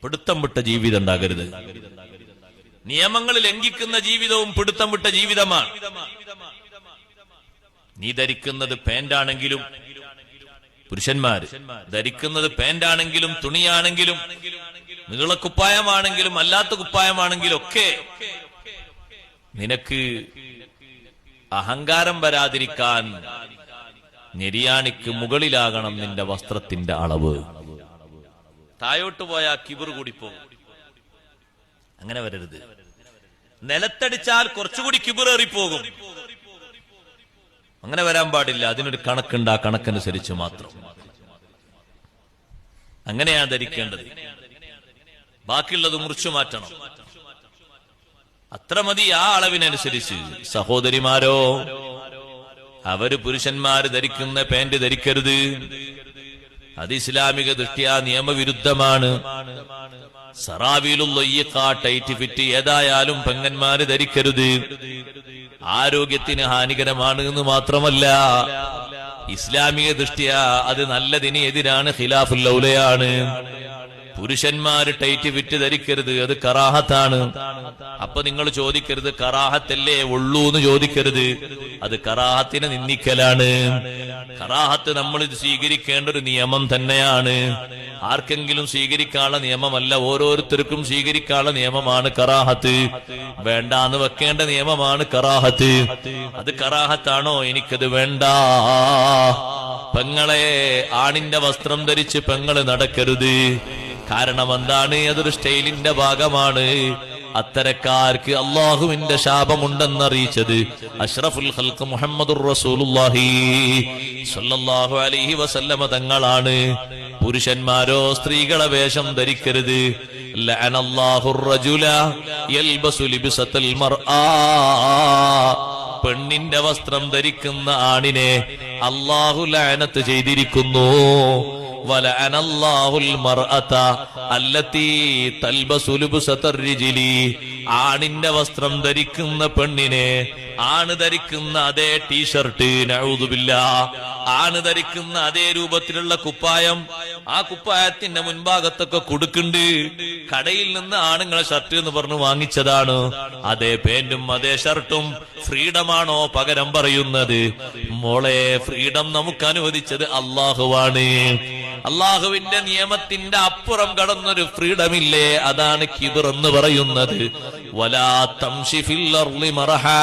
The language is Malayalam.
പിടുത്തം വിട്ട ജീവിതം ഉണ്ടാകരുത്. നിയമങ്ങൾ ലംഘിക്കുന്ന ജീവിതവും പിടുത്തം വിട്ട ജീവിതമാണ്. നീ ധരിക്കുന്നത് പാന്റാണെങ്കിലും, പുരുഷന്മാര് ധരിക്കുന്നത് പാന്റാണെങ്കിലും തുണിയാണെങ്കിലും നീളക്കുപ്പായമാണെങ്കിലും അല്ലാത്ത കുപ്പായമാണെങ്കിലും ഒക്കെ നിനക്ക് അഹങ്കാരം വരാതിരിക്കാൻ നെരിയാണിക്ക് മുകളിലാകണം നിന്റെ വസ്ത്രത്തിന്റെ അളവ്. തായോട്ട് പോയാൽ കിബിർ കൂടിപ്പോകും. അങ്ങനെ വരരുത്. നിലത്തടിച്ചാൽ കുറച്ചുകൂടി കിബിർ ഏറിപ്പോകും. അങ്ങനെ വരാൻ പാടില്ല. അതിനൊരു കണക്കുണ്ട്. ആ കണക്കനുസരിച്ച് മാത്രം അങ്ങനെയാണ് ധരിക്കേണ്ടത്. ബാക്കിയുള്ളത് മുറിച്ചു മാറ്റണം. അത്ര മതി. ആ അളവിനനുസരിച്ച്. സഹോദരിമാരോ, അവര് പുരുഷന്മാര് ധരിക്കുന്ന പാന്റ് ധരിക്കരുത്. അത് ഇസ്ലാമിക ദൃഷ്ട്യാ നിയമവിരുദ്ധമാണ്. സറാവിലുള്ള ഈ ടൈറ്റ് ഫിറ്റ് ഏതായാലും പെങ്ങന്മാര് ധരിക്കരുത്. ആരോഗ്യത്തിന് ഹാനികരമാണ് എന്ന് മാത്രമല്ല, ഇസ്ലാമിക ദൃഷ്ട്യാ അത് നല്ലതിന് എതിരാണ്, ഖിലാഫുൽ ഔലയാണ്. പുരുഷന്മാര് ടൈറ്റ് ഫിറ്റ് ധരിക്കരുത്, അത് കറാഹത്താണ്. അപ്പൊ നിങ്ങൾ ചോദിക്കരുത് കറാഹത്തല്ലേ ഉള്ളൂ എന്ന് ചോദിക്കരുത്. അത് കറാഹത്തിനെ നിന്ദിക്കലാണ്. കറാഹത്ത് നമ്മൾ സ്വീകരിക്കേണ്ട ഒരു നിയമം തന്നെയാണ്. ആർക്കെങ്കിലും സ്വീകരിക്കാനുള്ള നിയമമല്ല, ഓരോരുത്തർക്കും സ്വീകരിക്കാനുള്ള നിയമമാണ് കറാഹത്ത്. വേണ്ടാന്ന് വെക്കേണ്ട നിയമമാണ് കറാഹത്ത്. അത് കറാഹത്താണോ? എനിക്കത് വേണ്ട. പെങ്ങളെ, ആണിന്റെ വസ്ത്രം ധരിച്ച് പെങ്ങള് നടക്കരുത്. കാരണം എന്താണ്? അതൊരു സ്റ്റൈലിന്റെ ഭാഗമാണ്. അത്തരക്കാർക്ക് അള്ളാഹുവിന്റെ ശാപമുണ്ടെന്നറിയിച്ചത് അഷ്റഫുൽ ഖൽഖ് മുഹമ്മദുർ റസൂലുള്ളാഹി സ്വല്ലല്ലാഹു അലൈഹി വസല്ലമ തങ്ങളാണ്. പുരുഷന്മാരോ സ്ത്രീകളെ വേഷം ധരിക്കരുത്. ലഅനല്ലാഹുർ റജുല യൽബസു ലിബ്സത്തൽ മർആ. പെണ്ണിന്റെ വസ്ത്രം ധരിക്കുന്ന ആണിനെ അല്ലാഹു ലഅനത്ത് ചെയ്തിരിക്കുന്നു. വലഅനല്ലാഹുൽ മർഅത അല്ലതി തൽബസു ലിബ്സത്തർ റിജ്ലി. ആണിന്റെ വസ്ത്രം ധരിക്കുന്ന പെണ്ണിനെ, ആണ് ധരിക്കുന്ന അതേ ടീഷർട്ട്, നഊദു ബില്ലാഹ്, ആണ് ധരിക്കുന്ന അതേ രൂപത്തിലുള്ള കുപ്പായം, ആ കുപ്പായത്തിന്റെ മുൻഭാഗത്തൊക്കെ കൊടുക്കുന്നുണ്ട്. കടയിൽ നിന്ന് ആണുങ്ങളെ ഷർട്ട് എന്ന് പറഞ്ഞു വാങ്ങിച്ചതാണ്. അതേ പാന്റും അതേ ഷർട്ടും ഫ്രീഡമാണോ പകരം പറയുന്നത്? മോളെ, ഫ്രീഡം നമുക്ക് അനുവദിച്ചത് അള്ളാഹുവാണ്. അള്ളാഹുവിന്റെ നിയമത്തിന്റെ അപ്പുറം കടന്നൊരു ഫ്രീഡമില്ലേ? അതാണ് കിബ്ർ എന്ന് പറയുന്നത്. വലാ തംശി ഫിൽ അർളി മർഹാ.